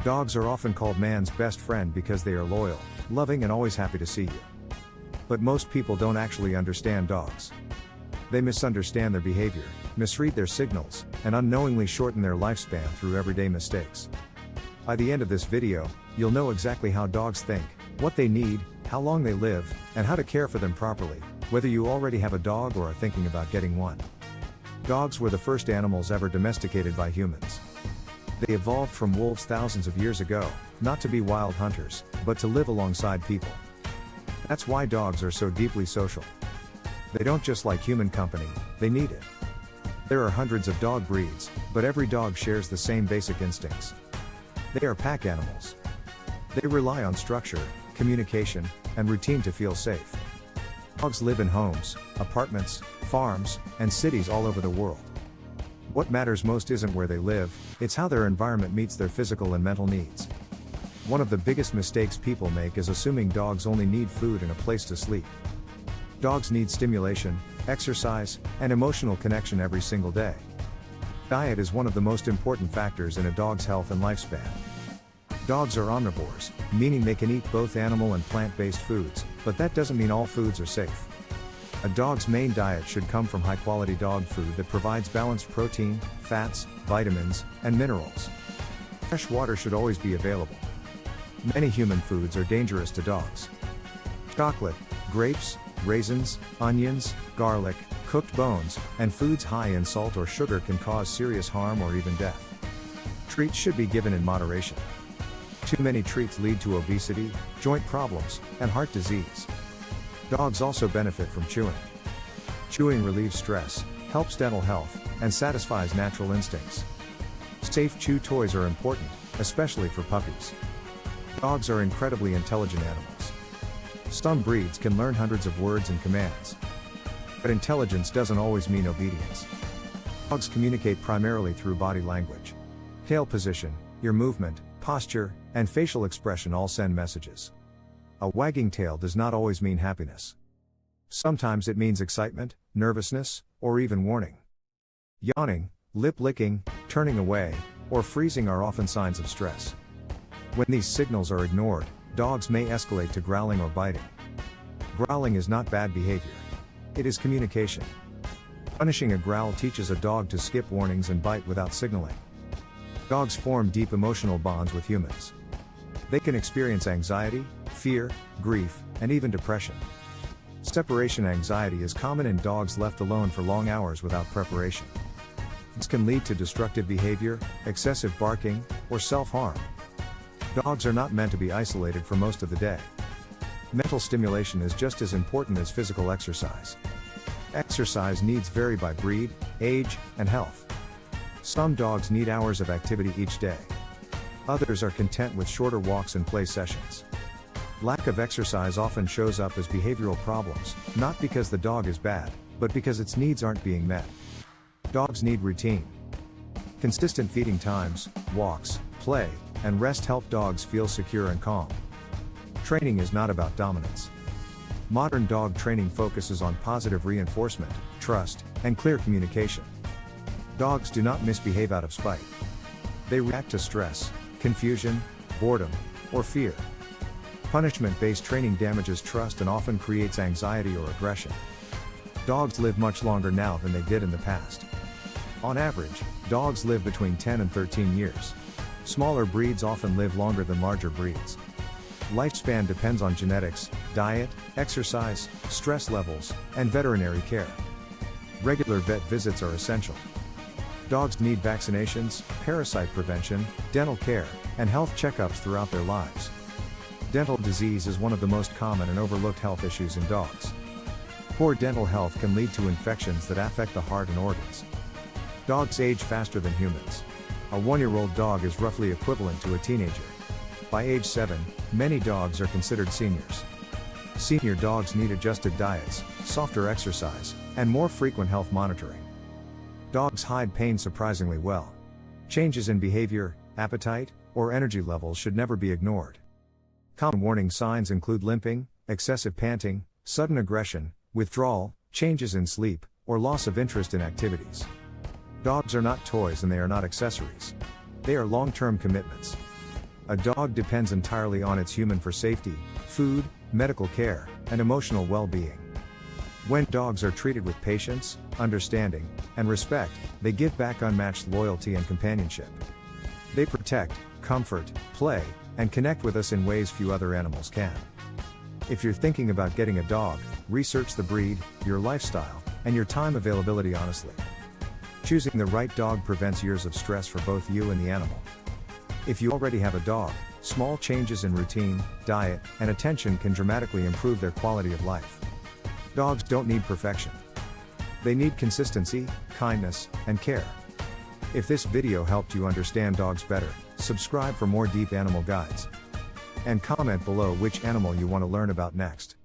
Dogs are often called man's best friend because they are loyal, loving and always happy to see you. But most people don't actually understand dogs. They misunderstand their behavior, misread their signals, and unknowingly shorten their lifespan through everyday mistakes. By the end of this video, you'll know exactly how dogs think, what they need, how long they live, and how to care for them properly, whether you already have a dog or are thinking about getting one. Dogs were the first animals ever domesticated by humans. They evolved from wolves thousands of years ago, not to be wild hunters, but to live alongside people. That's why dogs are so deeply social. They don't just like human company, they need it. There are hundreds of dog breeds, but every dog shares the same basic instincts. They are pack animals. They rely on structure, communication, and routine to feel safe. Dogs live in homes, apartments, farms, and cities all over the world. What matters most isn't where they live, it's how their environment meets their physical and mental needs. One of the biggest mistakes people make is assuming dogs only need food and a place to sleep. Dogs need stimulation, exercise, and emotional connection every single day. Diet is one of the most important factors in a dog's health and lifespan. Dogs are omnivores, meaning they can eat both animal and plant-based foods, but that doesn't mean all foods are safe. A dog's main diet should come from high-quality dog food that provides balanced protein, fats, vitamins, and minerals. Fresh water should always be available. Many human foods are dangerous to dogs. Chocolate, grapes, raisins, onions, garlic, cooked bones, and foods high in salt or sugar can cause serious harm or even death. Treats should be given in moderation. Too many treats lead to obesity, joint problems, and heart disease. Dogs also benefit from chewing. Chewing relieves stress, helps dental health, and satisfies natural instincts. Safe chew toys are important, especially for puppies. Dogs are incredibly intelligent animals. Some breeds can learn hundreds of words and commands. But intelligence doesn't always mean obedience. Dogs communicate primarily through body language. Tail position, ear movement, posture, and facial expression all send messages. A wagging tail does not always mean happiness. Sometimes it means excitement, nervousness, or even warning. Yawning, lip licking, turning away, or freezing are often signs of stress. When these signals are ignored, dogs may escalate to growling or biting. Growling is not bad behavior. It is communication. Punishing a growl teaches a dog to skip warnings and bite without signaling. Dogs form deep emotional bonds with humans. They can experience anxiety, fear, grief, and even depression. Separation anxiety is common in dogs left alone for long hours without preparation. This can lead to destructive behavior, excessive barking, or self-harm. Dogs are not meant to be isolated for most of the day. Mental stimulation is just as important as physical exercise. Exercise needs vary by breed, age, and health. Some dogs need hours of activity each day. Others are content with shorter walks and play sessions. Lack of exercise often shows up as behavioral problems, not because the dog is bad, but because its needs aren't being met. Dogs need routine. Consistent feeding times, walks, play, and rest help dogs feel secure and calm. Training is not about dominance. Modern dog training focuses on positive reinforcement, trust, and clear communication. Dogs do not misbehave out of spite. They react to stress, confusion, boredom, or fear. Punishment-based training damages trust and often creates anxiety or aggression. Dogs live much longer now than they did in the past. On average, dogs live between 10 and 13 years. Smaller breeds often live longer than larger breeds. Lifespan depends on genetics, diet, exercise, stress levels, and veterinary care. Regular vet visits are essential. Dogs need vaccinations, parasite prevention, dental care, and health checkups throughout their lives. Dental disease is one of the most common and overlooked health issues in dogs. Poor dental health can lead to infections that affect the heart and organs. Dogs age faster than humans. A 1-year-old dog is roughly equivalent to a teenager. By age 7, many dogs are considered seniors. Senior dogs need adjusted diets, softer exercise, and more frequent health monitoring. Dogs hide pain surprisingly well. Changes in behavior, appetite, or energy levels should never be ignored. Common warning signs include limping, excessive panting, sudden aggression, withdrawal, changes in sleep, or loss of interest in activities. Dogs are not toys and they are not accessories. They are long-term commitments. A dog depends entirely on its human for safety, food, medical care, and emotional well-being. When dogs are treated with patience, understanding, and respect, they give back unmatched loyalty and companionship. They protect, comfort, play, and connect with us in ways few other animals can. If you're thinking about getting a dog, research the breed, your lifestyle, and your time availability honestly. Choosing the right dog prevents years of stress for both you and the animal. If you already have a dog, small changes in routine, diet, and attention can dramatically improve their quality of life. Dogs don't need perfection. They need consistency, kindness, and care. If this video helped you understand dogs better, subscribe for more deep animal guides. And comment below which animal you want to learn about next.